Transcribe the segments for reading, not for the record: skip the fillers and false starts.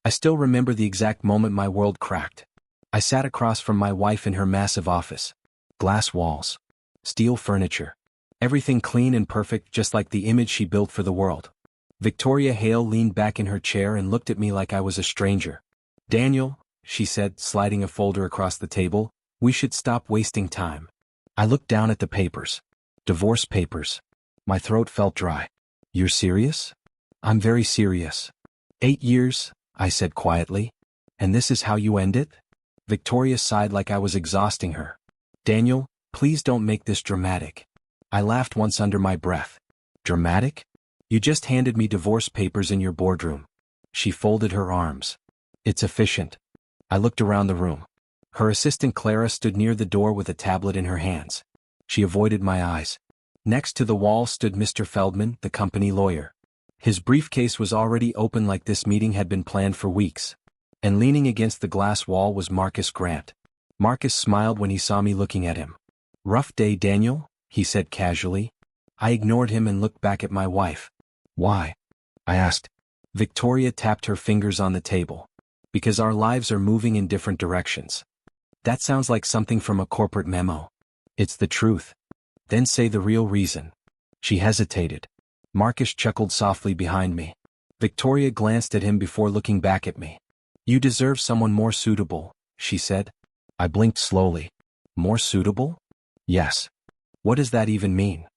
I still remember the exact moment my world cracked. I sat across from my wife in her massive office. Glass walls. Steel furniture. Everything clean and perfect, just like the image she built for the world. Victoria Hale leaned back in her chair and looked at me like I was a stranger. "Daniel," she said, sliding a folder across the table, "we should stop wasting time." I looked down at the papers. Divorce papers. My throat felt dry. "You're serious?" "I'm very serious." 8 years, I said quietly. "And this is how you end it?" Victoria sighed like I was exhausting her. "Daniel, please don't make this dramatic." I laughed once under my breath. "Dramatic? You just handed me divorce papers in your boardroom." She folded her arms. "It's efficient." I looked around the room. Her assistant Clara stood near the door with a tablet in her hands. She avoided my eyes. Next to the wall stood Mr. Feldman, the company lawyer. His briefcase was already open like this meeting had been planned for weeks. And leaning against the glass wall was Marcus Grant. Marcus smiled when he saw me looking at him. "Rough day, Daniel?" he said casually. I ignored him and looked back at my wife. "Why?" I asked. Victoria tapped her fingers on the table. "Because our lives are moving in different directions." "That sounds like something from a corporate memo." "It's the truth." "Then say the real reason." She hesitated. Marcus chuckled softly behind me. Victoria glanced at him before looking back at me. "You deserve someone more suitable," she said. I blinked slowly. "More suitable?" "Yes." "What does that even mean?"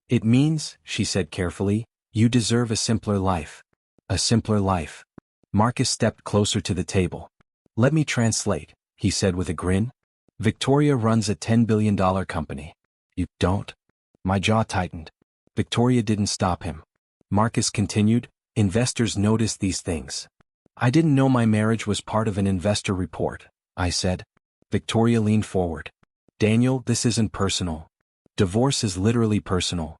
"It means," she said carefully, "you deserve a simpler life." "A simpler life." Marcus stepped closer to the table. "Let me translate," he said with a grin. "Victoria runs a $10 billion company. You don't?" My jaw tightened. Victoria didn't stop him. Marcus continued, "Investors notice these things." "I didn't know my marriage was part of an investor report," I said. Victoria leaned forward. "Daniel, this isn't personal. Divorce is literally personal.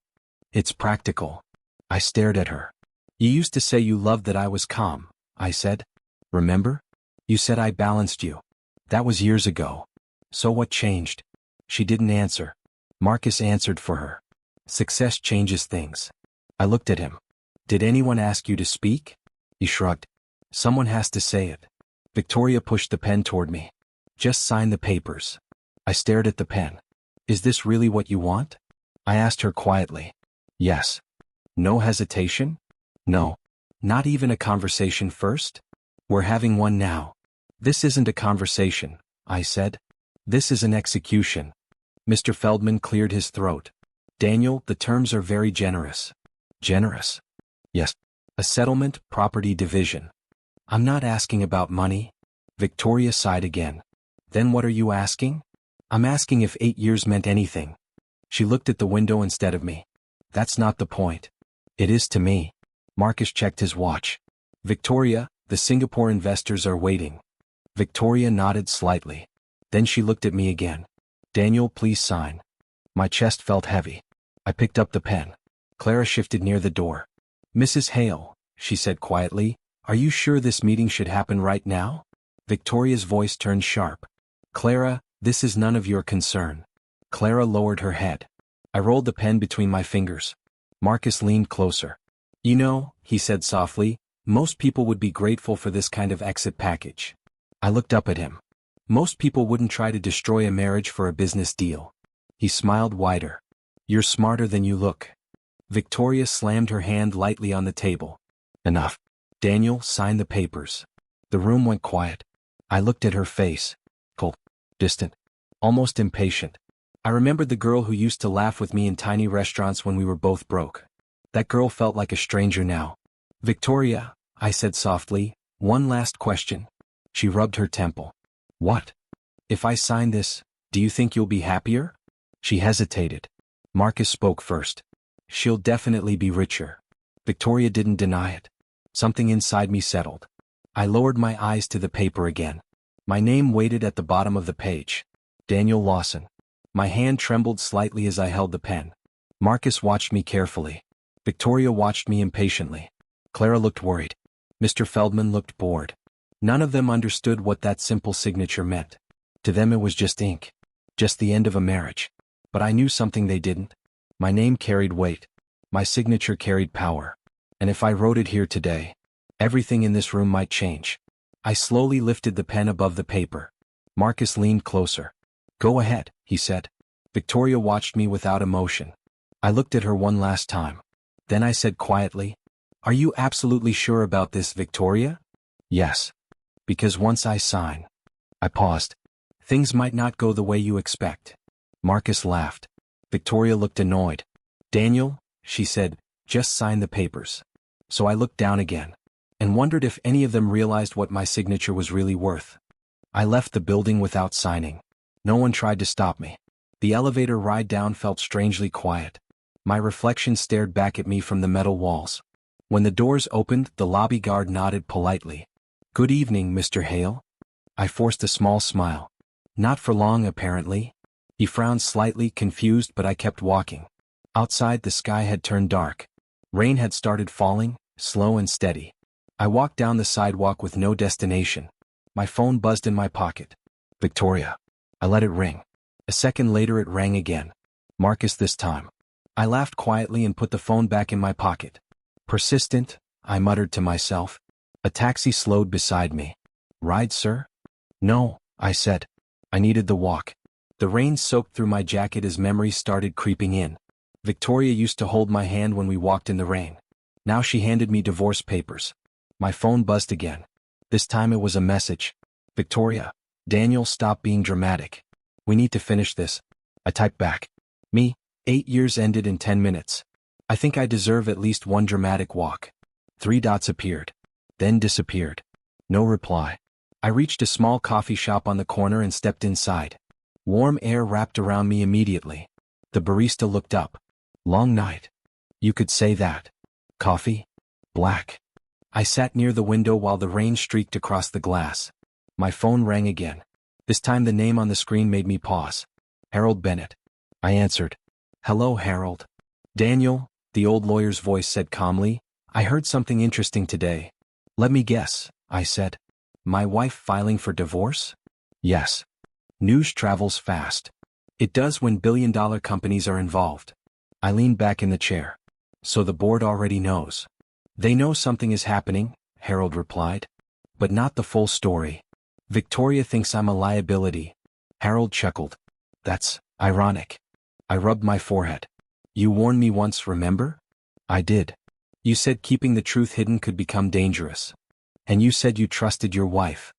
It's practical." I stared at her. "You used to say you loved that I was calm," I said. "Remember? You said I balanced you. That was years ago. So what changed?" She didn't answer. Marcus answered for her. "Success changes things." I looked at him. "Did anyone ask you to speak?" He shrugged. "Someone has to say it." Victoria pushed the pen toward me. "Just sign the papers." I stared at the pen. "Is this really what you want?" I asked her quietly. "Yes." "No hesitation?" "No." "Not even a conversation first?" "We're having one now." "This isn't a conversation," I said. "This is an execution." Mr. Feldman cleared his throat. "Daniel, the terms are very generous." "Generous?" "Yes. A settlement, property division." "I'm not asking about money." Victoria sighed again. "Then what are you asking?" "I'm asking if 8 years meant anything." She looked at the window instead of me. "That's not the point." "It is to me." Marcus checked his watch. "Victoria, the Singapore investors are waiting." Victoria nodded slightly. Then she looked at me again. "Daniel, please sign." My chest felt heavy. I picked up the pen. Clara shifted near the door. "Mrs. Hale," she said quietly, "are you sure this meeting should happen right now?" Victoria's voice turned sharp. "Clara, this is none of your concern." Clara lowered her head. I rolled the pen between my fingers. Marcus leaned closer. "You know," he said softly, "most people would be grateful for this kind of exit package." I looked up at him. "Most people wouldn't try to destroy a marriage for a business deal." He smiled wider. "You're smarter than you look." Victoria slammed her hand lightly on the table. "Enough. Daniel, sign the papers." The room went quiet. I looked at her face. Cold, distant, almost impatient. I remembered the girl who used to laugh with me in tiny restaurants when we were both broke. That girl felt like a stranger now. "Victoria," I said softly, "one last question." She rubbed her temple. "What?" "If I sign this, do you think you'll be happier?" She hesitated. Marcus spoke first. "She'll definitely be richer." Victoria didn't deny it. Something inside me settled. I lowered my eyes to the paper again. My name waited at the bottom of the page. Daniel Lawson. My hand trembled slightly as I held the pen. Marcus watched me carefully. Victoria watched me impatiently. Clara looked worried. Mr. Feldman looked bored. None of them understood what that simple signature meant. To them it was just ink. Just the end of a marriage. But I knew something they didn't. My name carried weight. My signature carried power. And if I wrote it here today, everything in this room might change. I slowly lifted the pen above the paper. Marcus leaned closer. Go ahead, he said. Victoria watched me without emotion. I looked at her one last time. Then I said quietly, Are you absolutely sure about this, Victoria? Yes. Because once I sign. I paused. Things might not go the way you expect. Marcus laughed. Victoria looked annoyed. Daniel, she said, just sign the papers. So I looked down again, and wondered if any of them realized what my signature was really worth. I left the building without signing. No one tried to stop me. The elevator ride down felt strangely quiet. My reflection stared back at me from the metal walls. When the doors opened, the lobby guard nodded politely. Good evening, Mr. Hale. I forced a small smile. Not for long, apparently. He frowned slightly, confused, but I kept walking. Outside, the sky had turned dark. Rain had started falling, slow and steady. I walked down the sidewalk with no destination. My phone buzzed in my pocket. Victoria. I let it ring. A second later it rang again. Marcus this time. I laughed quietly and put the phone back in my pocket. Persistent, I muttered to myself. A taxi slowed beside me. Ride, sir? No, I said. I needed the walk. The rain soaked through my jacket as memories started creeping in. Victoria used to hold my hand when we walked in the rain. Now she handed me divorce papers. My phone buzzed again. This time it was a message. Victoria, Daniel, stop being dramatic. We need to finish this. I typed back. Me, 8 years ended in 10 minutes. I think I deserve at least one dramatic walk. 3 dots appeared. Then disappeared. No reply. I reached a small coffee shop on the corner and stepped inside. Warm air wrapped around me immediately. The barista looked up. Long night. You could say that. Coffee? Black. I sat near the window while the rain streaked across the glass. My phone rang again. This time the name on the screen made me pause. Harold Bennett. I answered. Hello, Harold. Daniel, the old lawyer's voice said calmly. I heard something interesting today. Let me guess, I said. My wife filing for divorce? Yes. News travels fast. It does when billion-dollar companies are involved. I leaned back in the chair. So the board already knows. They know something is happening, Harold replied. But not the full story. Victoria thinks I'm a liability. Harold chuckled. That's ironic. I rubbed my forehead. You warned me once, remember? I did. You said keeping the truth hidden could become dangerous. And you said you trusted your wife.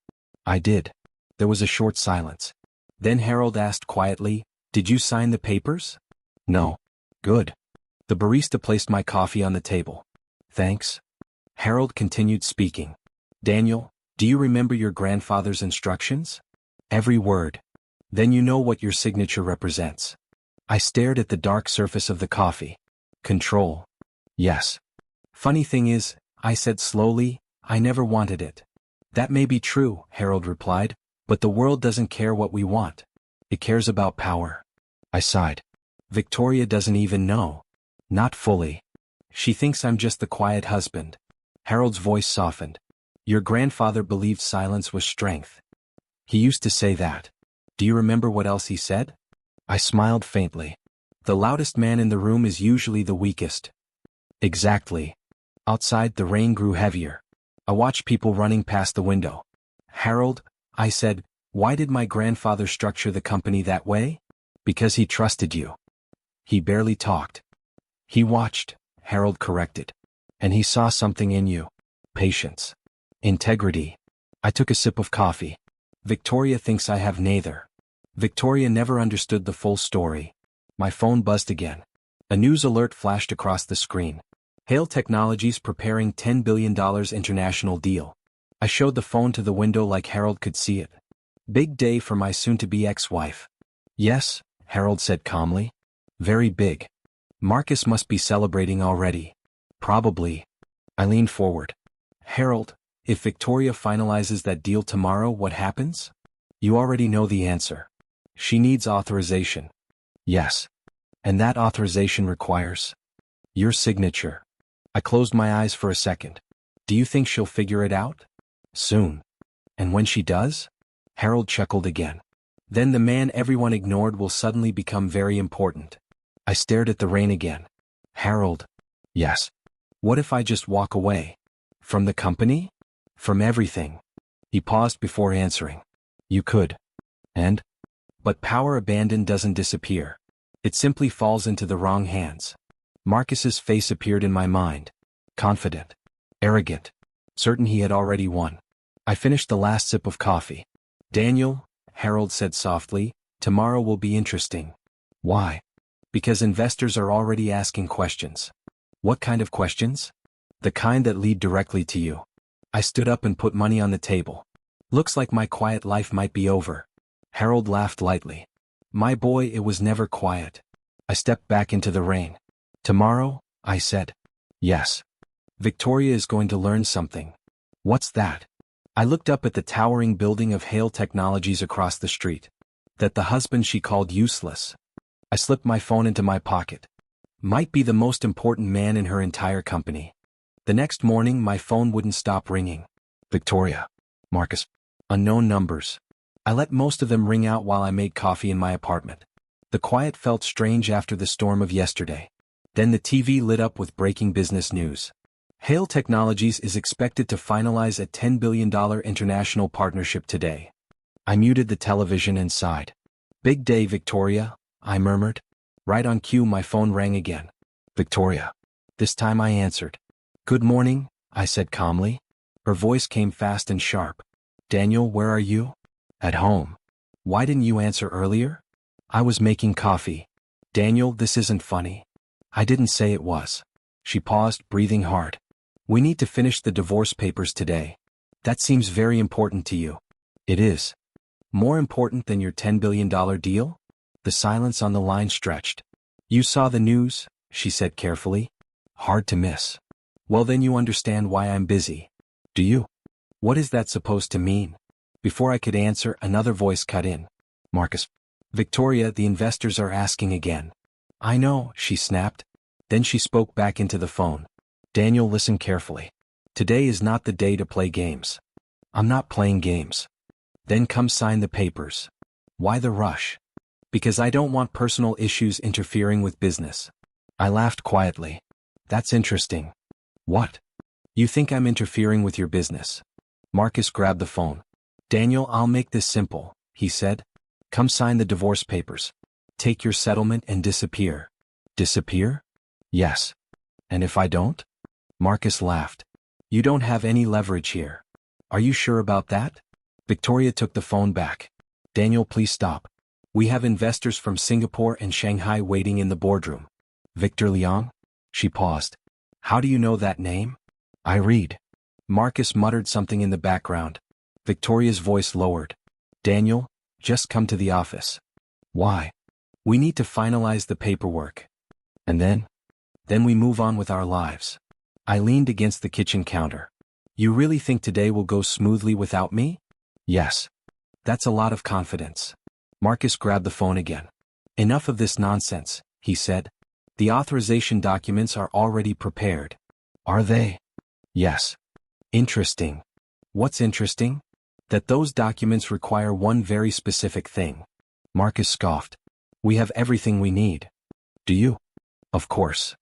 I did. There was a short silence. Then Harold asked quietly, Did you sign the papers? No. Good. The barista placed my coffee on the table. Thanks. Harold continued speaking. Daniel, do you remember your grandfather's instructions? Every word. Then you know what your signature represents. I stared at the dark surface of the coffee. Control. Yes. Funny thing is, I said slowly, I never wanted it. That may be true, Harold replied, but the world doesn't care what we want. It cares about power. I sighed. Victoria doesn't even know. Not fully. She thinks I'm just the quiet husband. Harold's voice softened. Your grandfather believed silence was strength. He used to say that. Do you remember what else he said? I smiled faintly. The loudest man in the room is usually the weakest. Exactly. Outside, the rain grew heavier. I watched people running past the window. Harold, I said, why did my grandfather structure the company that way? Because he trusted you. He barely talked. He watched, Harold corrected. And he saw something in you. Patience. Integrity. I took a sip of coffee. Victoria thinks I have neither. Victoria never understood the full story. My phone buzzed again. A news alert flashed across the screen. Hale Technologies preparing $10 billion international deal. I showed the phone to the window like Harold could see it. Big day for my soon-to-be ex-wife. Yes, Harold said calmly. Very big. Marcus must be celebrating already. Probably. I leaned forward. Harold, if Victoria finalizes that deal tomorrow, what happens? You already know the answer. She needs authorization. Yes. And that authorization requires your signature. I closed my eyes for a second. Do you think she'll figure it out? Soon. And when she does? Harold chuckled again. Then the man everyone ignored will suddenly become very important. I stared at the rain again. Harold. Yes. What if I just walk away? From the company? From everything. He paused before answering. You could. And? But power abandoned doesn't disappear. It simply falls into the wrong hands. Marcus's face appeared in my mind. Confident. Arrogant. Certain he had already won. I finished the last sip of coffee. Daniel, Harold said softly, tomorrow will be interesting. Why? Because investors are already asking questions. What kind of questions? The kind that lead directly to you. I stood up and put money on the table. Looks like my quiet life might be over. Harold laughed lightly. My boy, it was never quiet. I stepped back into the rain. Tomorrow, I said. Yes. Victoria is going to learn something. What's that? I looked up at the towering building of Hale Technologies across the street. That the husband she called useless. I slipped my phone into my pocket. Might be the most important man in her entire company. The next morning my phone wouldn't stop ringing. Victoria. Marcus. Unknown numbers. I let most of them ring out while I made coffee in my apartment. The quiet felt strange after the storm of yesterday. Then the TV lit up with breaking business news. Hale Technologies is expected to finalize a $10 billion international partnership today. I muted the television and sighed. Big day, Victoria, I murmured. Right on cue my phone rang again. Victoria. This time I answered. Good morning, I said calmly. Her voice came fast and sharp. Daniel, where are you? At home. Why didn't you answer earlier? I was making coffee. Daniel, this isn't funny. I didn't say it was. She paused, breathing hard. We need to finish the divorce papers today. That seems very important to you. It is. More important than your $10 billion deal? The silence on the line stretched. You saw the news, she said carefully. Hard to miss. Well, then you understand why I'm busy. Do you? What is that supposed to mean? Before I could answer, another voice cut in. Marcus. Victoria, the investors are asking again. I know, she snapped. Then she spoke back into the phone. Daniel, listen carefully. Today is not the day to play games. I'm not playing games. Then come sign the papers. Why the rush? Because I don't want personal issues interfering with business. I laughed quietly. That's interesting. What? You think I'm interfering with your business? Marcus grabbed the phone. Daniel, I'll make this simple, he said. Come sign the divorce papers. Take your settlement and disappear. Disappear? Yes. And if I don't? Marcus laughed. You don't have any leverage here. Are you sure about that? Victoria took the phone back. Daniel, please stop. We have investors from Singapore and Shanghai waiting in the boardroom. Victor Liang? She paused. How do you know that name? I read. Marcus muttered something in the background. Victoria's voice lowered. Daniel, just come to the office. Why? We need to finalize the paperwork. And then? Then we move on with our lives. I leaned against the kitchen counter. You really think today will go smoothly without me? Yes. That's a lot of confidence. Marcus grabbed the phone again. Enough of this nonsense, he said. The authorization documents are already prepared. Are they? Yes. Interesting. What's interesting? That those documents require one very specific thing. Marcus scoffed. We have everything we need. Do you? Of course.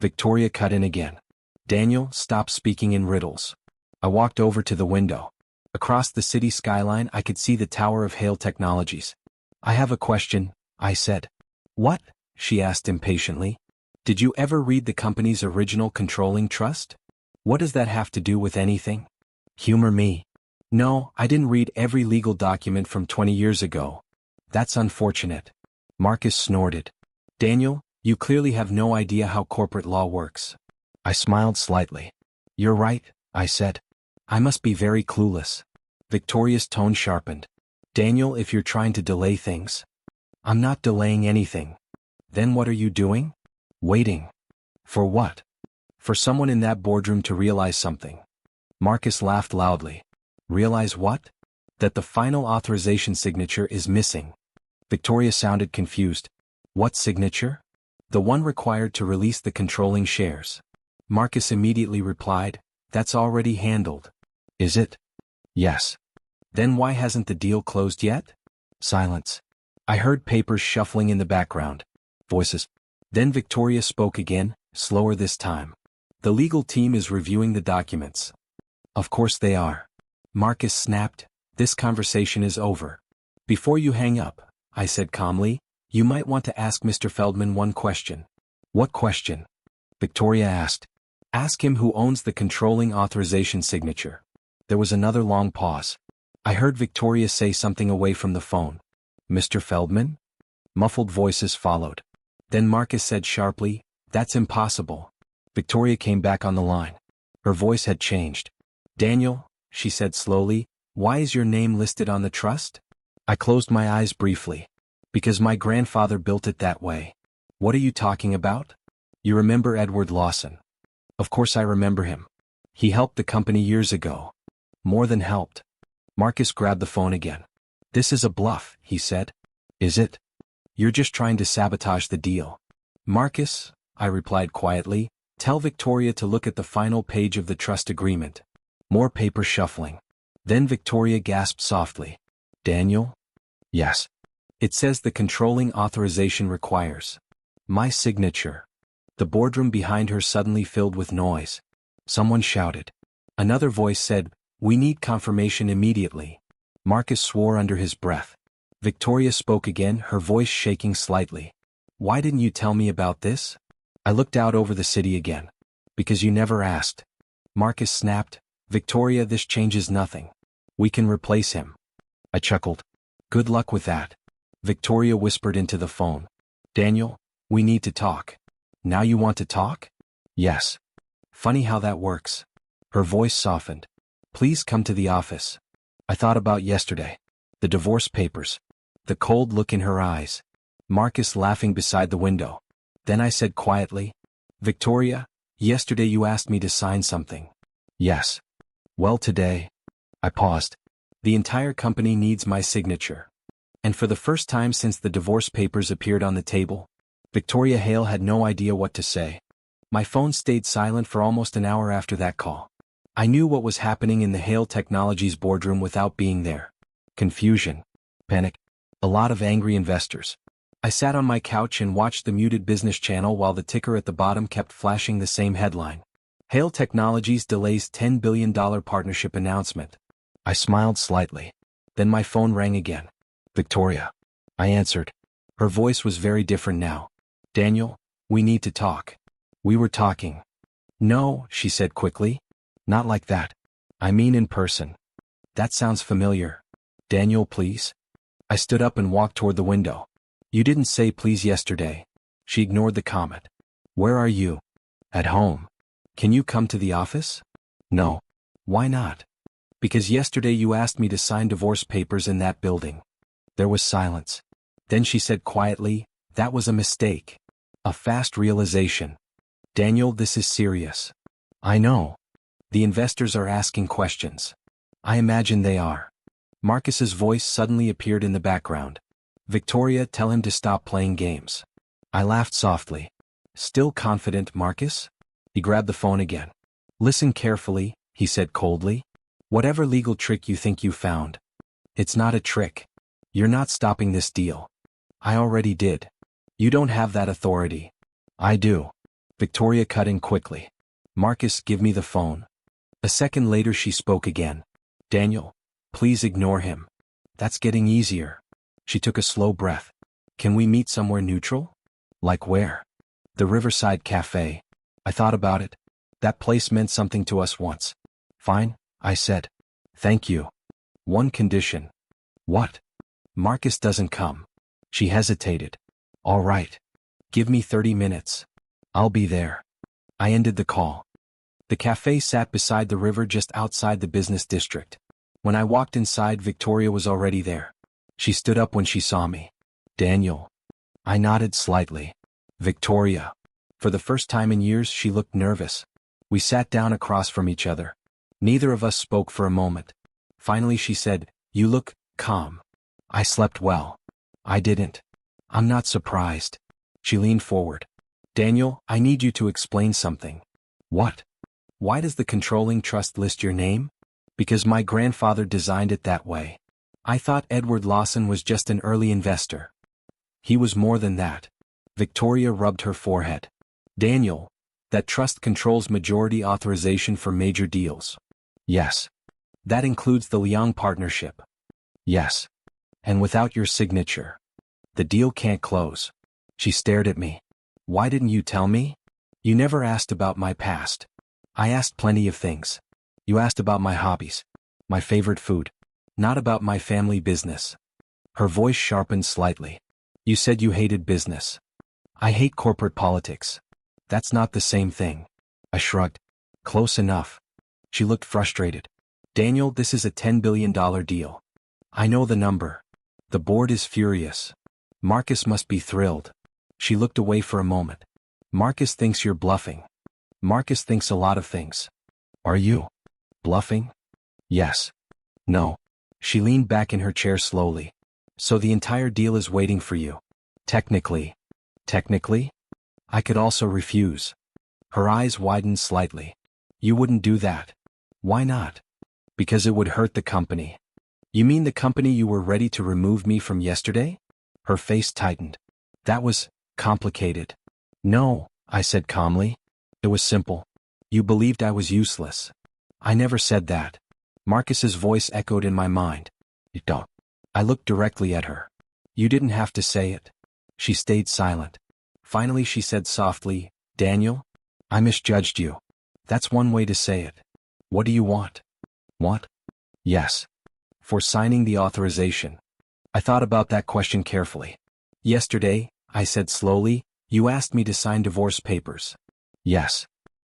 Victoria cut in again. Daniel, stop speaking in riddles. I walked over to the window. Across the city skyline I could see the tower of Hale Technologies. I have a question, I said. What? She asked impatiently. Did you ever read the company's original controlling trust? What does that have to do with anything? Humor me. No, I didn't read every legal document from 20 years ago. That's unfortunate. Marcus snorted. Daniel, you clearly have no idea how corporate law works. I smiled slightly. You're right, I said. I must be very clueless. Victoria's tone sharpened. Daniel, if you're trying to delay things. I'm not delaying anything. Then what are you doing? Waiting. For what? For someone in that boardroom to realize something. Marcus laughed loudly. Realize what? That the final authorization signature is missing. Victoria sounded confused. What signature? The one required to release the controlling shares. Marcus immediately replied, that's already handled. Is it? Yes. Then why hasn't the deal closed yet? Silence. I heard papers shuffling in the background. Voices. Then Victoria spoke again, slower this time. The legal team is reviewing the documents. Of course they are. Marcus snapped, "This conversation is over. Before you hang up," I said calmly, "you might want to ask Mr. Feldman one question." "What question?" Victoria asked. "Ask him who owns the controlling authorization signature." There was another long pause. I heard Victoria say something away from the phone. "Mr. Feldman?" Muffled voices followed. Then Marcus said sharply, "That's impossible." Victoria came back on the line. Her voice had changed. "Daniel," she said slowly, "why is your name listed on the trust?" I closed my eyes briefly. "Because my grandfather built it that way." "What are you talking about?" "You remember Edward Lawson?" "Of course I remember him. He helped the company years ago." "More than helped." Marcus grabbed the phone again. "This is a bluff," he said. "Is it?" "You're just trying to sabotage the deal." "Marcus," I replied quietly, "tell Victoria to look at the final page of the trust agreement." More paper shuffling. Then Victoria gasped softly. "Daniel?" "Yes." "It says the controlling authorization requires my signature." The boardroom behind her suddenly filled with noise. Someone shouted. Another voice said, "We need confirmation immediately." Marcus swore under his breath. Victoria spoke again, her voice shaking slightly. "Why didn't you tell me about this?" I looked out over the city again. "Because you never asked." Marcus snapped, "Victoria, this changes nothing. We can replace him." I chuckled. "Good luck with that." Victoria whispered into the phone. "Daniel, we need to talk." "Now you want to talk?" "Yes." "Funny how that works." Her voice softened. "Please come to the office." I thought about yesterday. The divorce papers. The cold look in her eyes. Marcus laughing beside the window. Then I said quietly, "Victoria, yesterday you asked me to sign something." "Yes." "Well, today." I paused. "The entire company needs my signature." And for the first time since the divorce papers appeared on the table, Victoria Hale had no idea what to say. My phone stayed silent for almost an hour after that call. I knew what was happening in the Hale Technologies boardroom without being there. Confusion. Panic. A lot of angry investors. I sat on my couch and watched the muted business channel while the ticker at the bottom kept flashing the same headline. Hale Technologies delays $10 billion partnership announcement. I smiled slightly. Then my phone rang again. "Victoria." I answered. Her voice was very different now. "Daniel, we need to talk." "We were talking." "No," she said quickly. "Not like that. I mean in person." "That sounds familiar." "Daniel, please." I stood up and walked toward the window. "You didn't say please yesterday." She ignored the comment. "Where are you?" "At home." "Can you come to the office?" "No." "Why not?" "Because yesterday you asked me to sign divorce papers in that building." There was silence. Then she said quietly, "That was a mistake." A fast realization. "Daniel, this is serious." "I know. The investors are asking questions." "I imagine they are." Marcus's voice suddenly appeared in the background. "Victoria, tell him to stop playing games." I laughed softly. "Still confident, Marcus?" He grabbed the phone again. "Listen carefully," he said coldly. "Whatever legal trick you think you found, it's not a trick. You're not stopping this deal." "I already did." "You don't have that authority." "I do." Victoria cut in quickly. "Marcus, give me the phone." A second later she spoke again. "Daniel, please ignore him." "That's getting easier." She took a slow breath. "Can we meet somewhere neutral?" "Like where?" "The Riverside Cafe." I thought about it. That place meant something to us once. "Fine," I said. "Thank you. One condition." "What?" "Marcus doesn't come." She hesitated. "All right. Give me 30 minutes. I'll be there." I ended the call. The cafe sat beside the river just outside the business district. When I walked inside, Victoria was already there. She stood up when she saw me. "Daniel." I nodded slightly. "Victoria." For the first time in years, she looked nervous. We sat down across from each other. Neither of us spoke for a moment. Finally she said, "You look calm." "I slept well." "I didn't." "I'm not surprised." She leaned forward. "Daniel, I need you to explain something." "What?" "Why does the controlling trust list your name?" "Because my grandfather designed it that way. I thought Edward Lawson was just an early investor." "He was more than that." Victoria rubbed her forehead. "Daniel, that trust controls majority authorization for major deals." "Yes." That includes the Liang partnership. Yes. And without your signature, the deal can't close. She stared at me. Why didn't you tell me? You never asked about my past. I asked plenty of things. You asked about my hobbies, my favorite food, not about my family business. Her voice sharpened slightly. You said you hated business. I hate corporate politics. That's not the same thing. I shrugged. Close enough. She looked frustrated. Daniel, this is a $10 billion deal. I know the number. The board is furious. Marcus must be thrilled. She looked away for a moment. Marcus thinks you're bluffing. Marcus thinks a lot of things. Are you bluffing? Yes. No. She leaned back in her chair slowly. So the entire deal is waiting for you. Technically. Technically? I could also refuse. Her eyes widened slightly. You wouldn't do that. Why not? Because it would hurt the company. You mean the company you were ready to remove me from yesterday? Her face tightened. That was complicated. No, I said calmly. It was simple. You believed I was useless. I never said that. Marcus's voice echoed in my mind. You don't. I looked directly at her. You didn't have to say it. She stayed silent. Finally she said softly, Daniel, I misjudged you. That's one way to say it. What do you want? What? Yes. For signing the authorization. I thought about that question carefully. Yesterday, I said slowly, you asked me to sign divorce papers. Yes.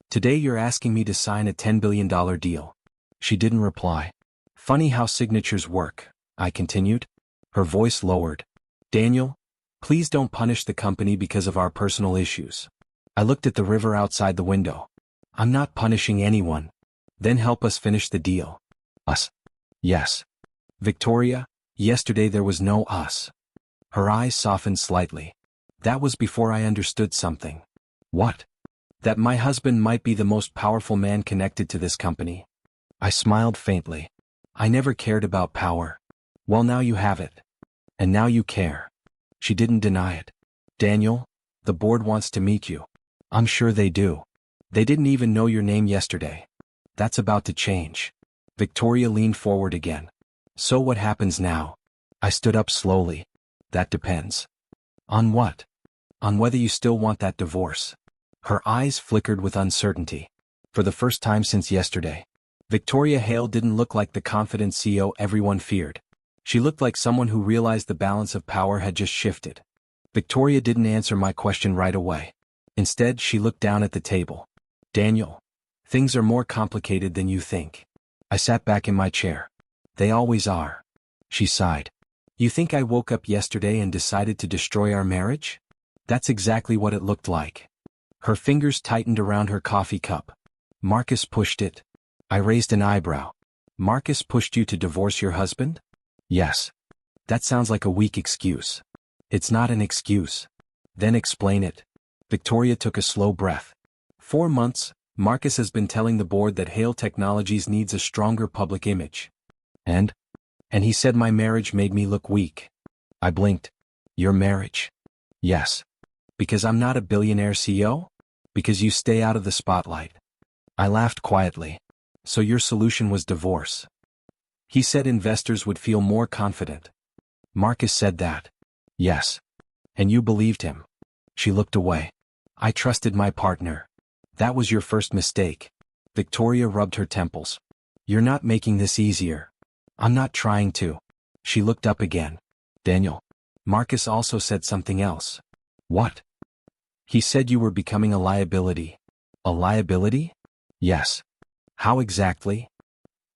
Today you're asking me to sign a $10 billion deal. She didn't reply. Funny how signatures work, I continued. Her voice lowered. Daniel, please don't punish the company because of our personal issues. I looked at the river outside the window. I'm not punishing anyone. Then help us finish the deal. Us. Yes. Victoria, yesterday there was no us. Her eyes softened slightly. That was before I understood something. What? That my husband might be the most powerful man connected to this company. I smiled faintly. I never cared about power. Well, now you have it. And now you care. She didn't deny it. Daniel, the board wants to meet you. I'm sure they do. They didn't even know your name yesterday. That's about to change. Victoria leaned forward again. So what happens now? I stood up slowly. That depends. On what? On whether you still want that divorce. Her eyes flickered with uncertainty. For the first time since yesterday, Victoria Hale didn't look like the confident CEO everyone feared. She looked like someone who realized the balance of power had just shifted. Victoria didn't answer my question right away. Instead, she looked down at the table. Daniel, things are more complicated than you think. I sat back in my chair. They always are. She sighed. You think I woke up yesterday and decided to destroy our marriage? That's exactly what it looked like. Her fingers tightened around her coffee cup. Marcus pushed it. I raised an eyebrow. Marcus pushed you to divorce your husband? Yes. That sounds like a weak excuse. It's not an excuse. Then explain it. Victoria took a slow breath. 4 months, Marcus has been telling the board that Hale Technologies needs a stronger public image. And he said my marriage made me look weak. I blinked. Your marriage? Yes. Because I'm not a billionaire CEO? Because you stay out of the spotlight. I laughed quietly. So your solution was divorce. He said investors would feel more confident. Marcus said that. Yes. And you believed him. She looked away. I trusted my partner. That was your first mistake. Victoria rubbed her temples. You're not making this easier. I'm not trying to. She looked up again. Daniel. Marcus also said something else. What? He said you were becoming a liability. A liability? Yes. How exactly?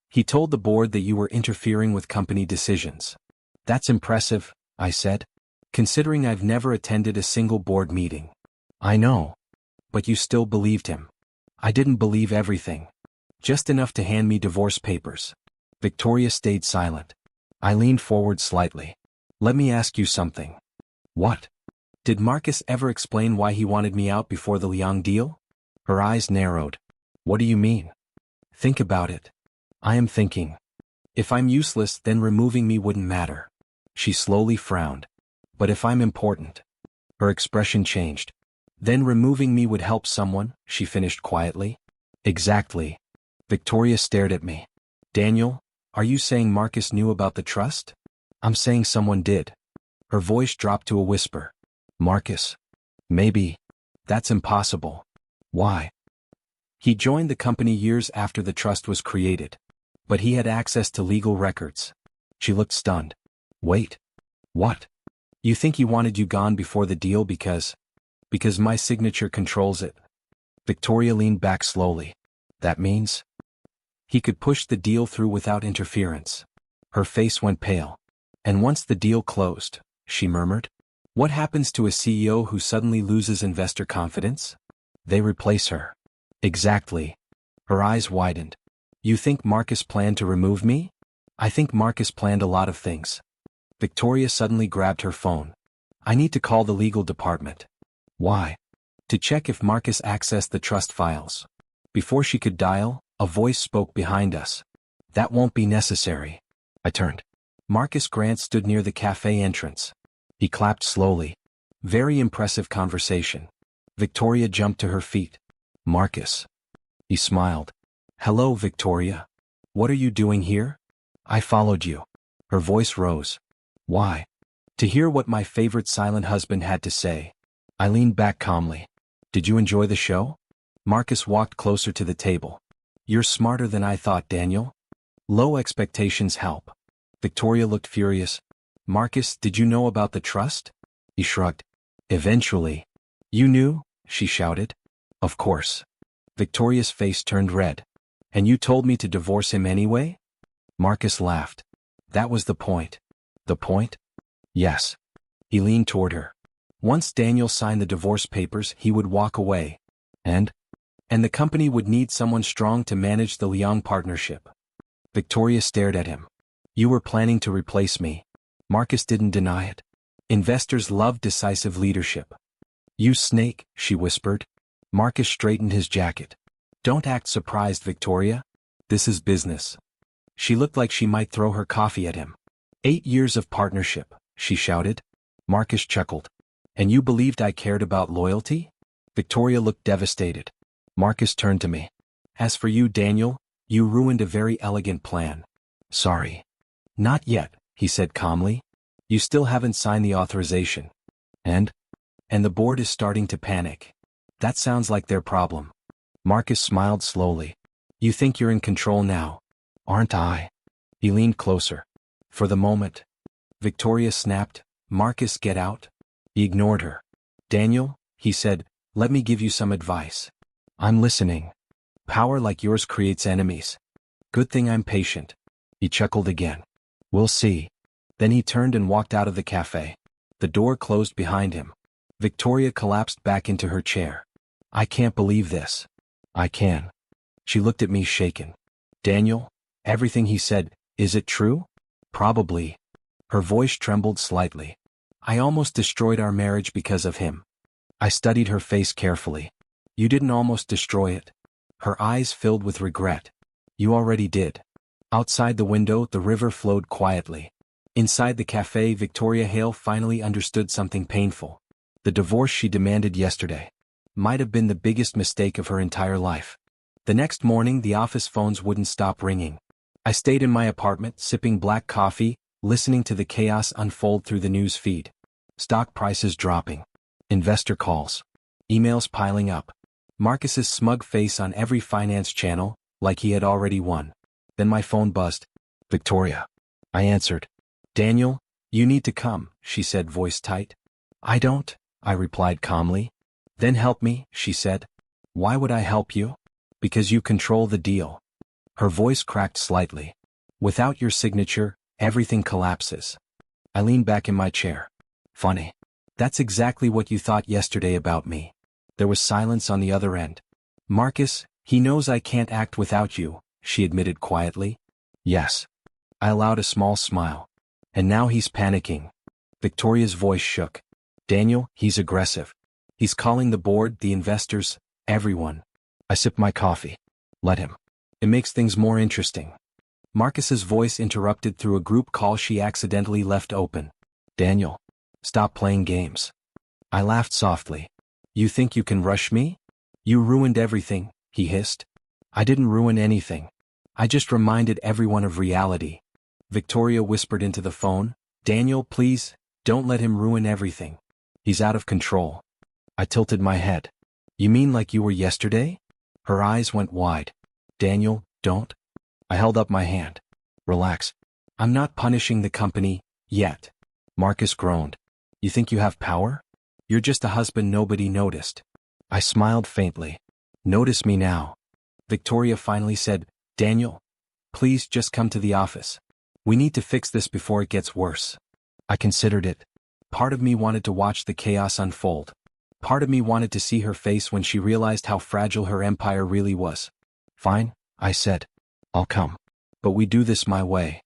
He told the board that you were interfering with company decisions. That's impressive, I said. Considering I've never attended a single board meeting. I know. But you still believed him. I didn't believe everything. Just enough to hand me divorce papers. Victoria stayed silent. I leaned forward slightly. Let me ask you something. What? Did Marcus ever explain why he wanted me out before the Liang deal? Her eyes narrowed. What do you mean? Think about it. I am thinking. If I'm useless, then removing me wouldn't matter. She slowly frowned. But if I'm important. Her expression changed. Then removing me would help someone, she finished quietly. Exactly. Victoria stared at me. Daniel, Are you saying Marcus knew about the trust? I'm saying someone did. Her voice dropped to a whisper. Marcus. Maybe. That's impossible. Why? He joined the company years after the trust was created. But he had access to legal records. She looked stunned. Wait. What? You think he wanted you gone before the deal because my signature controls it? Victoria leaned back slowly. That means? He could push the deal through without interference. Her face went pale. And once the deal closed, she murmured, what happens to a CEO who suddenly loses investor confidence? They replace her. Exactly. Her eyes widened. You think Marcus planned to remove me? I think Marcus planned a lot of things. Victoria suddenly grabbed her phone. I need to call the legal department. Why? To check if Marcus accessed the trust files. Before she could dial, a voice spoke behind us. That won't be necessary. I turned. Marcus Grant stood near the cafe entrance. He clapped slowly. Very impressive conversation. Victoria jumped to her feet. Marcus. He smiled. Hello, Victoria. What are you doing here? I followed you. Her voice rose. Why? To hear what my favorite silent husband had to say. I leaned back calmly. Did you enjoy the show? Marcus walked closer to the table. You're smarter than I thought, Daniel. Low expectations help. Victoria looked furious. Marcus, did you know about the trust? He shrugged. Eventually. You knew? She shouted. Of course. Victoria's face turned red. And you told me to divorce him anyway? Marcus laughed. That was the point. The point? Yes. He leaned toward her. Once Daniel signed the divorce papers, he would walk away. And the company would need someone strong to manage the Liang partnership. Victoria stared at him. You were planning to replace me. Marcus didn't deny it. Investors love decisive leadership. You snake, she whispered. Marcus straightened his jacket. Don't act surprised, Victoria. This is business. She looked like she might throw her coffee at him. 8 years of partnership, she shouted. Marcus chuckled. And you believed I cared about loyalty? Victoria looked devastated. Marcus turned to me. As for you, Daniel, you ruined a very elegant plan. Sorry. Not yet, he said calmly. You still haven't signed the authorization. And the board is starting to panic. That sounds like their problem. Marcus smiled slowly. You think you're in control now, aren't I? He leaned closer. For the moment. Victoria snapped. Marcus, get out. He ignored her. Daniel, he said, let me give you some advice. I'm listening. Power like yours creates enemies. Good thing I'm patient. He chuckled again. We'll see. Then he turned and walked out of the cafe. The door closed behind him. Victoria collapsed back into her chair. I can't believe this. I can. She looked at me shaken. Daniel, everything he said, is it true? Probably. Her voice trembled slightly. I almost destroyed our marriage because of him. I studied her face carefully. You didn't almost destroy it. Her eyes filled with regret. You already did. Outside the window, the river flowed quietly. Inside the cafe, Victoria Hale finally understood something painful. The divorce she demanded yesterday might have been the biggest mistake of her entire life. The next morning, the office phones wouldn't stop ringing. I stayed in my apartment, sipping black coffee, listening to the chaos unfold through the news feed. Stock prices dropping. Investor calls. Emails piling up. Marcus's smug face on every finance channel, like he had already won. Then my phone buzzed. Victoria. I answered. Daniel, you need to come, she said, voice tight. I don't, I replied calmly. Then help me, she said. Why would I help you? Because you control the deal. Her voice cracked slightly. Without your signature, everything collapses. I leaned back in my chair. Funny. That's exactly what you thought yesterday about me. There was silence on the other end. Marcus, he knows I can't act without you, she admitted quietly. Yes. I allowed a small smile. And now he's panicking. Victoria's voice shook. Daniel, he's aggressive. He's calling the board, the investors, everyone. I sipped my coffee. Let him. It makes things more interesting. Marcus's voice interrupted through a group call she accidentally left open. Daniel. Stop playing games. I laughed softly. You think you can rush me? You ruined everything, he hissed. I didn't ruin anything. I just reminded everyone of reality. Victoria whispered into the phone, Daniel, please, don't let him ruin everything. He's out of control. I tilted my head. You mean like you were yesterday? Her eyes went wide. Daniel, don't. I held up my hand. Relax. I'm not punishing the company, yet. Marcus groaned. You think you have power? You're just a husband nobody noticed. I smiled faintly. Notice me now. Victoria finally said, Daniel, please just come to the office. We need to fix this before it gets worse. I considered it. Part of me wanted to watch the chaos unfold. Part of me wanted to see her face when she realized how fragile her empire really was. Fine, I said. I'll come. But we do this my way.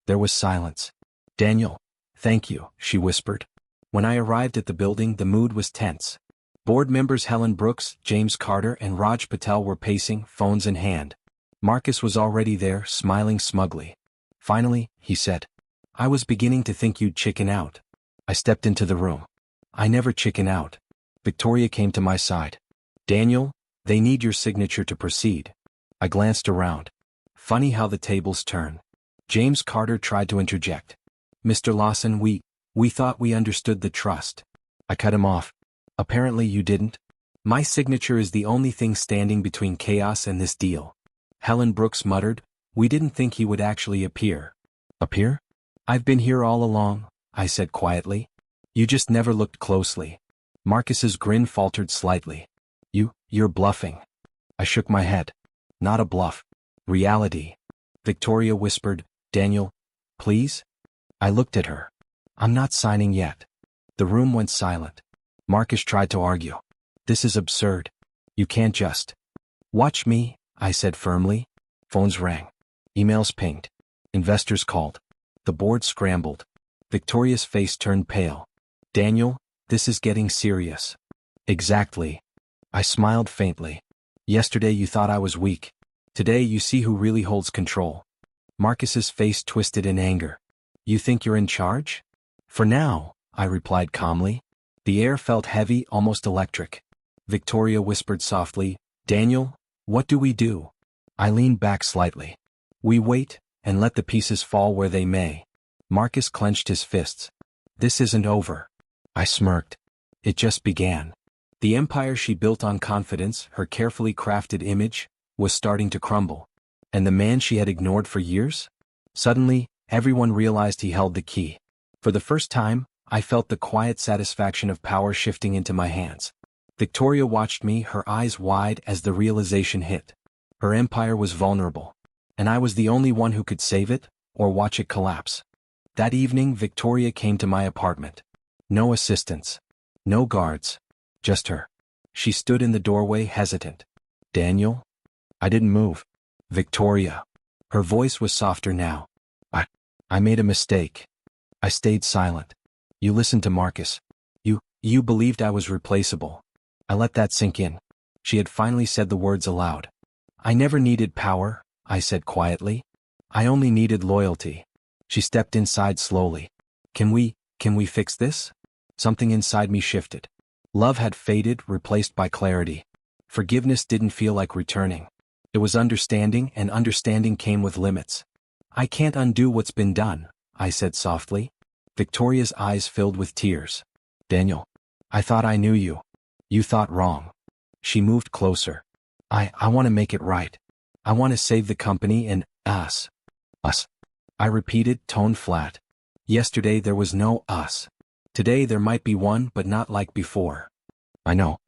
There was silence. Daniel, thank you, she whispered. When I arrived at the building, the mood was tense. Board members Helen Brooks, James Carter, and Raj Patel were pacing, phones in hand. Marcus was already there, smiling smugly. Finally, he said. I was beginning to think you'd chicken out. I stepped into the room. I never chicken out. Victoria came to my side. Daniel, they need your signature to proceed. I glanced around. Funny how the tables turn. James Carter tried to interject. Mr. Lawson, we thought we understood the trust. I cut him off. Apparently you didn't. My signature is the only thing standing between chaos and this deal. Helen Brooks muttered, we didn't think he would actually appear. Appear? I've been here all along, I said quietly. You just never looked closely. Marcus's grin faltered slightly. You're bluffing. I shook my head. Not a bluff. Reality. Victoria whispered, Daniel, please? I looked at her. I'm not signing yet. The room went silent. Marcus tried to argue. This is absurd. You can't just. Watch me, I said firmly. Phones rang. Emails pinged. Investors called. The board scrambled. Victoria's face turned pale. Daniel, this is getting serious. Exactly. I smiled faintly. Yesterday you thought I was weak. Today you see who really holds control. Marcus's face twisted in anger. You think you're in charge? For now, I replied calmly. The air felt heavy, almost electric. Victoria whispered softly, Daniel, what do we do? I leaned back slightly. We wait, and let the pieces fall where they may. Marcus clenched his fists. This isn't over. I smirked. It just began. The empire she built on confidence, her carefully crafted image, was starting to crumble. And the man she had ignored for years? Suddenly, everyone realized he held the key. For the first time, I felt the quiet satisfaction of power shifting into my hands. Victoria watched me, her eyes wide as the realization hit. Her empire was vulnerable. And I was the only one who could save it, or watch it collapse. That evening, Victoria came to my apartment. No assistants. No guards. Just her. She stood in the doorway, hesitant. Daniel? I didn't move. Victoria. Her voice was softer now. I made a mistake. I stayed silent. You listened to Marcus. You believed I was replaceable. I let that sink in. She had finally said the words aloud. I never needed power, I said quietly. I only needed loyalty. She stepped inside slowly. Can we fix this? Something inside me shifted. Love had faded, replaced by clarity. Forgiveness didn't feel like returning. It was understanding, and understanding came with limits. I can't undo what's been done, I said softly. Victoria's eyes filled with tears. Daniel, I thought I knew you. You thought wrong. She moved closer. I want to make it right. I want to save the company and us. Us. I repeated, tone flat. Yesterday there was no us. Today there might be one, but not like before. I know.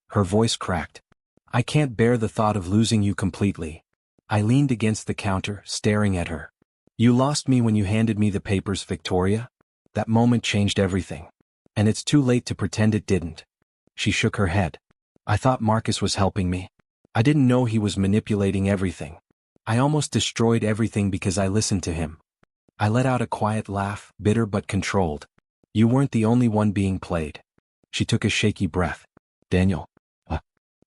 Her voice cracked. I can't bear the thought of losing you completely. I leaned against the counter, staring at her. You lost me when you handed me the papers, Victoria. That moment changed everything. And it's too late to pretend it didn't. She shook her head. I thought Marcus was helping me. I didn't know he was manipulating everything. I almost destroyed everything because I listened to him. I let out a quiet laugh, bitter but controlled. You weren't the only one being played. She took a shaky breath. Daniel.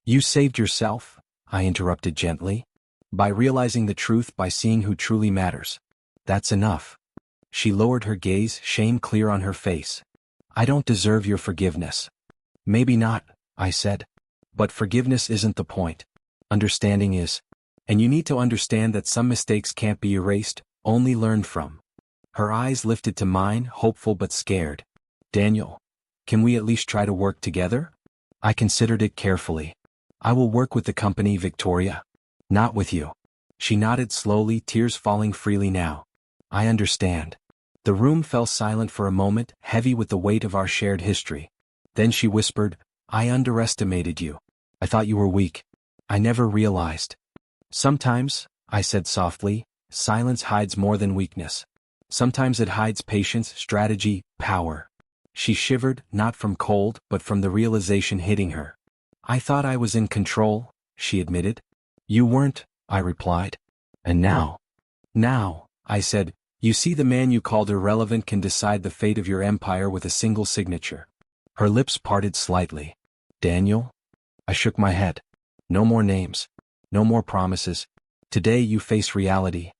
You saved yourself, I interrupted gently. By realizing the truth, by seeing who truly matters. That's enough. She lowered her gaze, shame clear on her face. I don't deserve your forgiveness. Maybe not, I said. But forgiveness isn't the point. Understanding is. And you need to understand that some mistakes can't be erased, only learned from. Her eyes lifted to mine, hopeful but scared. Daniel, can we at least try to work together? I considered it carefully. I will work with the company, Victoria. Not with you. She nodded slowly, tears falling freely now. I understand. The room fell silent for a moment, heavy with the weight of our shared history. Then she whispered, I underestimated you. I thought you were weak. I never realized. Sometimes, I said softly, silence hides more than weakness. Sometimes it hides patience, strategy, power. She shivered, not from cold, but from the realization hitting her. I thought I was in control, she admitted. You weren't, I replied. And now? Now, I said, you see, the man you called irrelevant can decide the fate of your empire with a single signature. Her lips parted slightly. Daniel? I shook my head. No more names. No more promises. Today you face reality.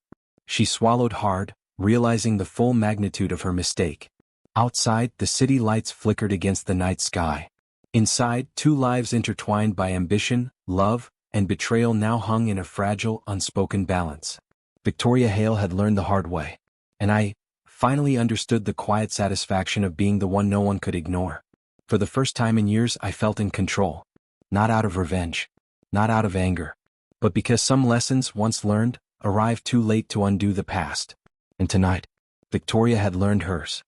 She swallowed hard, realizing the full magnitude of her mistake. Outside, the city lights flickered against the night sky. Inside, two lives intertwined by ambition, love, and betrayal now hung in a fragile, unspoken balance. Victoria Hale had learned the hard way. And I finally understood the quiet satisfaction of being the one no one could ignore. For the first time in years, I felt in control. Not out of revenge. Not out of anger. But because some lessons, once learned, arrived too late to undo the past. And tonight, Victoria had learned hers.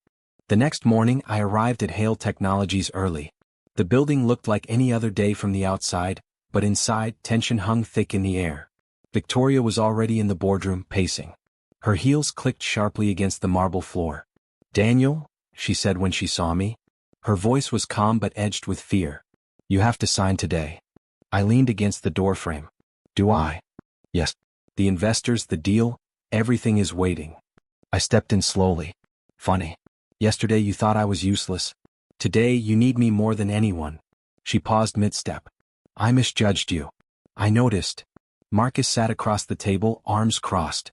The next morning, I arrived at Hale Technologies early. The building looked like any other day from the outside, but inside, tension hung thick in the air. Victoria was already in the boardroom, pacing. Her heels clicked sharply against the marble floor. Daniel, she said when she saw me. Her voice was calm but edged with fear. You have to sign today. I leaned against the doorframe. Do I? Yes. The investors, the deal, everything is waiting. I stepped in slowly. Funny. Yesterday you thought I was useless. Today you need me more than anyone. She paused mid-step. I misjudged you. I noticed. Marcus sat across the table, arms crossed.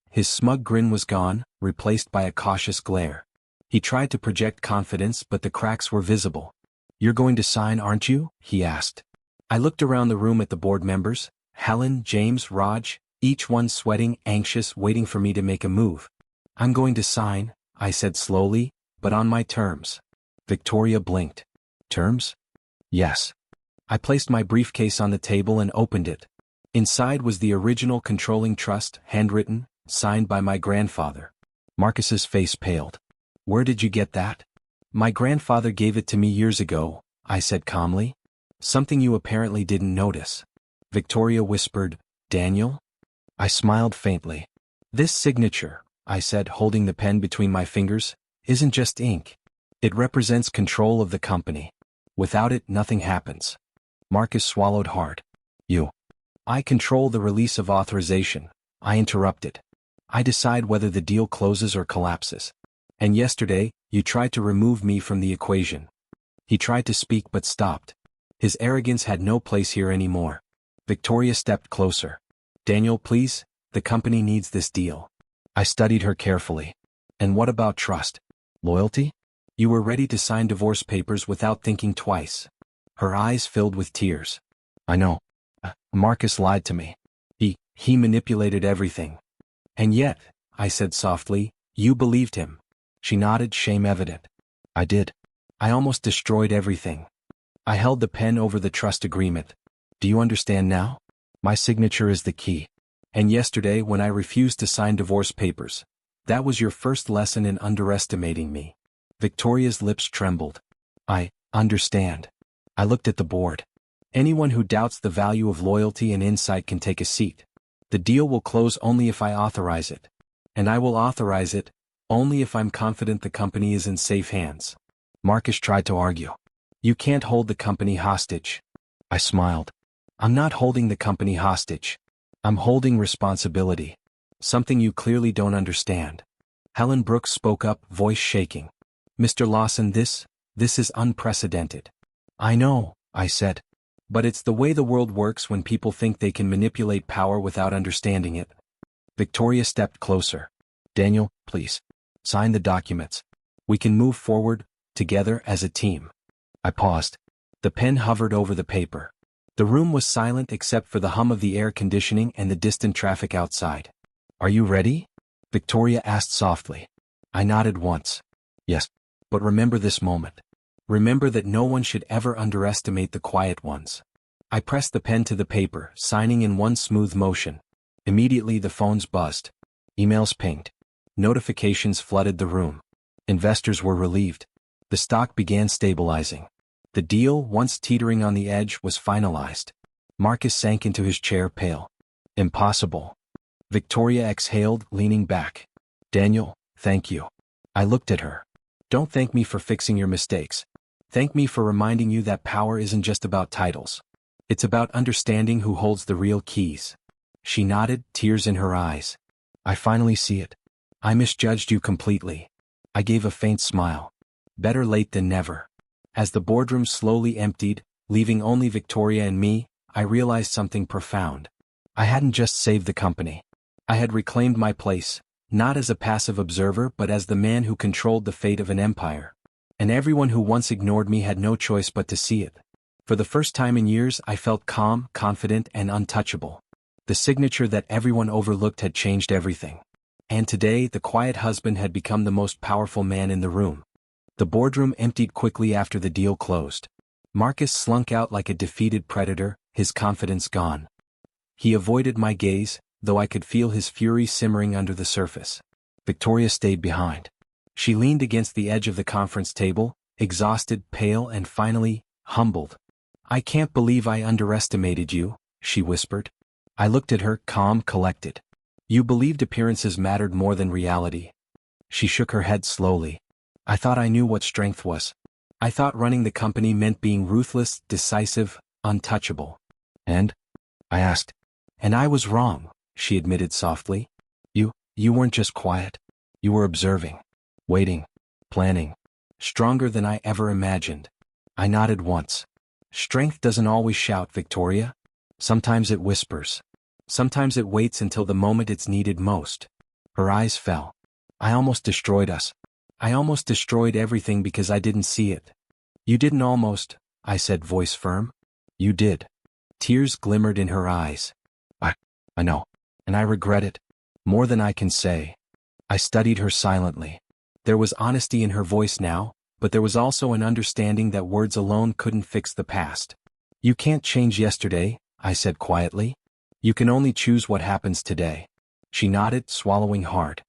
His smug grin was gone, replaced by a cautious glare. He tried to project confidence, but the cracks were visible. You're going to sign, aren't you? He asked. I looked around the room at the board members, Helen, James, Raj, each one sweating, anxious, waiting for me to make a move. I'm going to sign, I said slowly, but on my terms. Victoria blinked. Terms? Yes. I placed my briefcase on the table and opened it. Inside was the original controlling trust, handwritten, signed by my grandfather. Marcus's face paled. Where did you get that? My grandfather gave it to me years ago, I said calmly. Something you apparently didn't notice. Victoria whispered, Daniel? I smiled faintly. This signature, I said, holding the pen between my fingers, isn't just ink. It represents control of the company. Without it, nothing happens. Marcus swallowed hard. You. I control the release of authorization, I interrupted. I decide whether the deal closes or collapses. And yesterday, you tried to remove me from the equation. He tried to speak but stopped. His arrogance had no place here anymore. Victoria stepped closer. Daniel, please, the company needs this deal. I studied her carefully. And what about trust? Loyalty? You were ready to sign divorce papers without thinking twice. Her eyes filled with tears. I know. Marcus lied to me. He manipulated everything. And yet, I said softly, you believed him. She nodded, shame evident. I did. I almost destroyed everything. I held the pen over the trust agreement. Do you understand now? My signature is the key. And yesterday, when I refused to sign divorce papers, that was your first lesson in underestimating me. Victoria's lips trembled. I understand. I looked at the board. Anyone who doubts the value of loyalty and insight can take a seat. The deal will close only if I authorize it. And I will authorize it only if I'm confident the company is in safe hands. Marcus tried to argue. You can't hold the company hostage. I smiled. I'm not holding the company hostage. I'm holding responsibility. Something you clearly don't understand. Helen Brooks spoke up, voice shaking. Mr. Lawson, this is unprecedented. I know, I said. But it's the way the world works when people think they can manipulate power without understanding it. Victoria stepped closer. Daniel, please. Sign the documents. We can move forward, together as a team. I paused. The pen hovered over the paper. The room was silent except for the hum of the air conditioning and the distant traffic outside. "Are you ready?" Victoria asked softly. I nodded once. "Yes. But remember this moment. Remember that no one should ever underestimate the quiet ones." I pressed the pen to the paper, signing in one smooth motion. Immediately the phones buzzed. Emails pinged. Notifications flooded the room. Investors were relieved. The stock began stabilizing. The deal, once teetering on the edge, was finalized. Marcus sank into his chair, pale. "Impossible." Victoria exhaled, leaning back. "Daniel, thank you." I looked at her. "Don't thank me for fixing your mistakes. Thank me for reminding you that power isn't just about titles. It's about understanding who holds the real keys." She nodded, tears in her eyes. "I finally see it. I misjudged you completely." I gave a faint smile. Better late than never. As the boardroom slowly emptied, leaving only Victoria and me, I realized something profound. I hadn't just saved the company. I had reclaimed my place, not as a passive observer but as the man who controlled the fate of an empire. And everyone who once ignored me had no choice but to see it. For the first time in years I felt calm, confident, and untouchable. The signature that everyone overlooked had changed everything. And today the quiet husband had become the most powerful man in the room. The boardroom emptied quickly after the deal closed. Marcus slunk out like a defeated predator, his confidence gone. He avoided my gaze, though I could feel his fury simmering under the surface. Victoria stayed behind. She leaned against the edge of the conference table, exhausted, pale, and finally, humbled. "I can't believe I underestimated you," she whispered. I looked at her, calm, collected. "You believed appearances mattered more than reality." She shook her head slowly. "I thought I knew what strength was. I thought running the company meant being ruthless, decisive, untouchable." "And?" I asked. "And I was wrong," she admitted softly. You weren't just quiet. You were observing, waiting, planning, stronger than I ever imagined." I nodded once. "Strength doesn't always shout, Victoria. Sometimes it whispers. Sometimes it waits until the moment it's needed most." Her eyes fell. "I almost destroyed us. I almost destroyed everything because I didn't see it." "You didn't almost," I said, voice firm. "You did." Tears glimmered in her eyes. I know. And I regret it. More than I can say." I studied her silently. There was honesty in her voice now, but there was also an understanding that words alone couldn't fix the past. "You can't change yesterday," I said quietly. "You can only choose what happens today." She nodded, swallowing hard.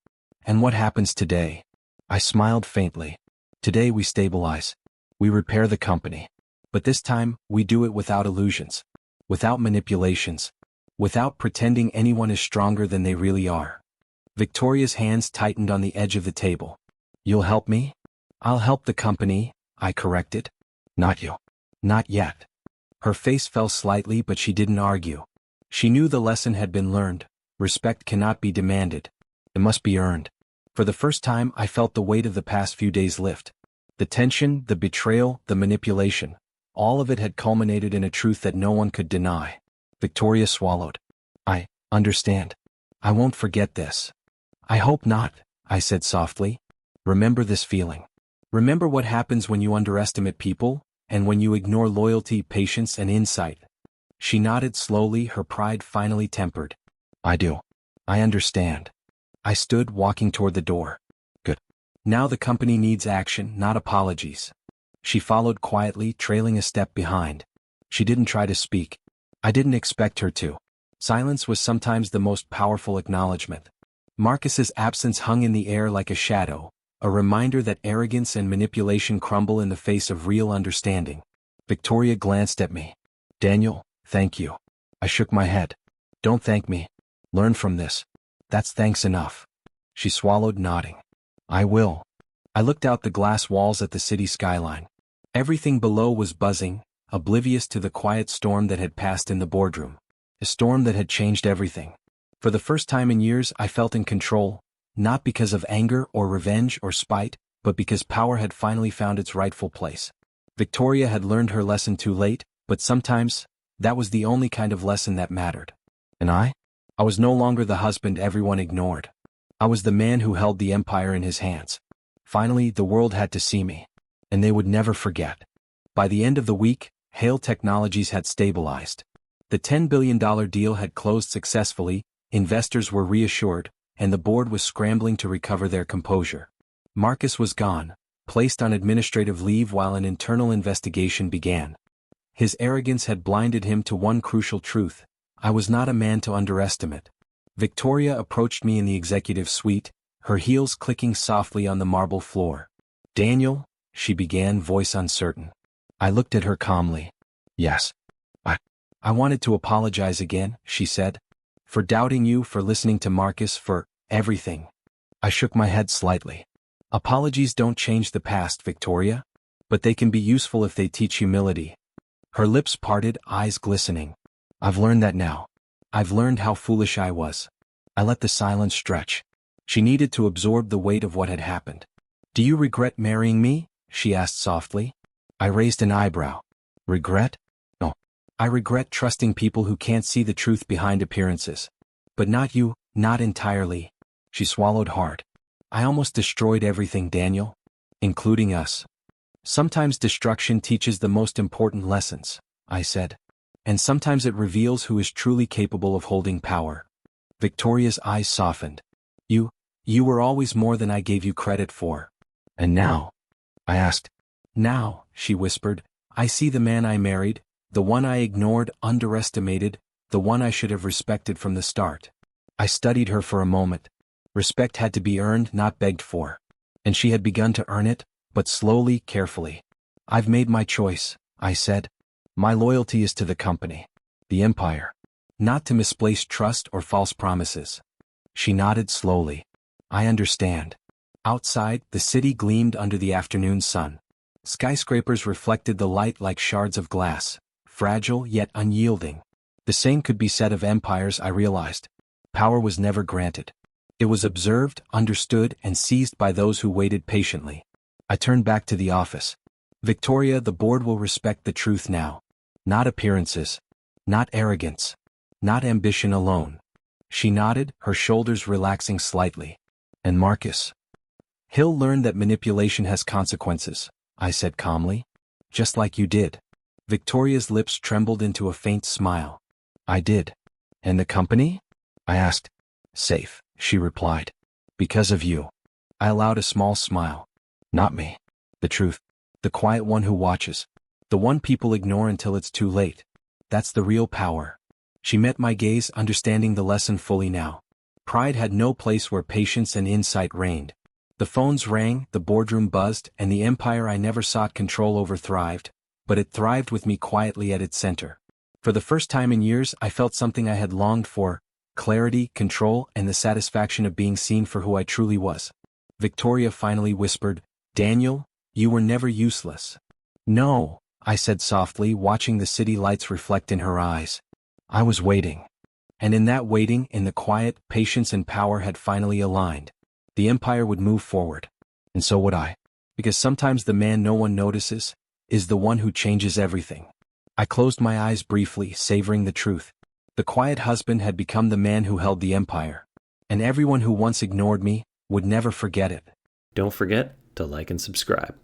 "And what happens today?" I smiled faintly. "Today we stabilize. We repair the company. But this time, we do it without illusions. Without manipulations. Without pretending anyone is stronger than they really are." Victoria's hands tightened on the edge of the table. "You'll help me?" "I'll help the company," I corrected. "Not you." "Not yet." Her face fell slightly, but she didn't argue. She knew the lesson had been learned. Respect cannot be demanded. It must be earned. For the first time I felt the weight of the past few days lift. The tension, the betrayal, the manipulation. All of it had culminated in a truth that no one could deny. Victoria swallowed. "I understand. I won't forget this." "I hope not," I said softly. "Remember this feeling. Remember what happens when you underestimate people, and when you ignore loyalty, patience, and insight." She nodded slowly, her pride finally tempered. "I do. I understand." I stood, walking toward the door. "Good. Now the company needs action, not apologies." She followed quietly, trailing a step behind. She didn't try to speak. I didn't expect her to. Silence was sometimes the most powerful acknowledgement. Marcus's absence hung in the air like a shadow, a reminder that arrogance and manipulation crumble in the face of real understanding. Victoria glanced at me. "Daniel, thank you." I shook my head. "Don't thank me. Learn from this. That's thanks enough." She swallowed, nodding. "I will." I looked out the glass walls at the city skyline. Everything below was buzzing, oblivious to the quiet storm that had passed in the boardroom. A storm that had changed everything. For the first time in years I felt in control, not because of anger or revenge or spite, but because power had finally found its rightful place. Victoria had learned her lesson too late, but sometimes, that was the only kind of lesson that mattered. And I was no longer the husband everyone ignored. I was the man who held the empire in his hands. Finally, the world had to see me. And they would never forget. By the end of the week, Hale Technologies had stabilized. The $10 billion deal had closed successfully, investors were reassured, and the board was scrambling to recover their composure. Marcus was gone, placed on administrative leave while an internal investigation began. His arrogance had blinded him to one crucial truth: I was not a man to underestimate. Victoria approached me in the executive suite, her heels clicking softly on the marble floor. "Daniel," she began, voice uncertain. I looked at her calmly. "Yes. I wanted to apologize again," she said. "For doubting you, for listening to Marcus, for everything." I shook my head slightly. "Apologies don't change the past, Victoria. But they can be useful if they teach humility." Her lips parted, eyes glistening. "I've learned that now. I've learned how foolish I was." I let the silence stretch. She needed to absorb the weight of what had happened. "Do you regret marrying me?" she asked softly. I raised an eyebrow. "Regret? No. I regret trusting people who can't see the truth behind appearances. But not you, not entirely." She swallowed hard. "I almost destroyed everything, Daniel. Including us." "Sometimes destruction teaches the most important lessons," I said. "And sometimes it reveals who is truly capable of holding power." Victoria's eyes softened. You were always more than I gave you credit for." "And now?" I asked. "Now," she whispered, "I see the man I married, the one I ignored, underestimated, the one I should have respected from the start." I studied her for a moment. Respect had to be earned, not begged for. And she had begun to earn it, but slowly, carefully. "I've made my choice," I said. "My loyalty is to the company, the empire, not to misplaced trust or false promises." She nodded slowly. "I understand." Outside, the city gleamed under the afternoon sun. Skyscrapers reflected the light like shards of glass, fragile yet unyielding. The same could be said of empires, I realized. Power was never granted. It was observed, understood, and seized by those who waited patiently. I turned back to the office. "Victoria, the board will respect the truth now. Not appearances. Not arrogance. Not ambition alone." She nodded, her shoulders relaxing slightly. "And Marcus? He'll learn that manipulation has consequences," I said calmly. "Just like you did." Victoria's lips trembled into a faint smile. "I did." "And the company?" I asked. "Safe," she replied. "Because of you." I allowed a small smile. "Not me. The truth. The quiet one who watches. The one people ignore until it's too late. That's the real power." She met my gaze, understanding the lesson fully now. Pride had no place where patience and insight reigned. The phones rang, the boardroom buzzed, and the empire I never sought control over thrived, but it thrived with me quietly at its center. For the first time in years, I felt something I had longed for: clarity, control, and the satisfaction of being seen for who I truly was. Victoria finally whispered, "Daniel, you were never useless." "No," I said softly, watching the city lights reflect in her eyes. "I was waiting." And in that waiting, in the quiet, patience and power had finally aligned. The empire would move forward. And so would I. Because sometimes the man no one notices is the one who changes everything. I closed my eyes briefly, savoring the truth. The quiet husband had become the man who held the empire. And everyone who once ignored me would never forget it. Don't forget to like and subscribe.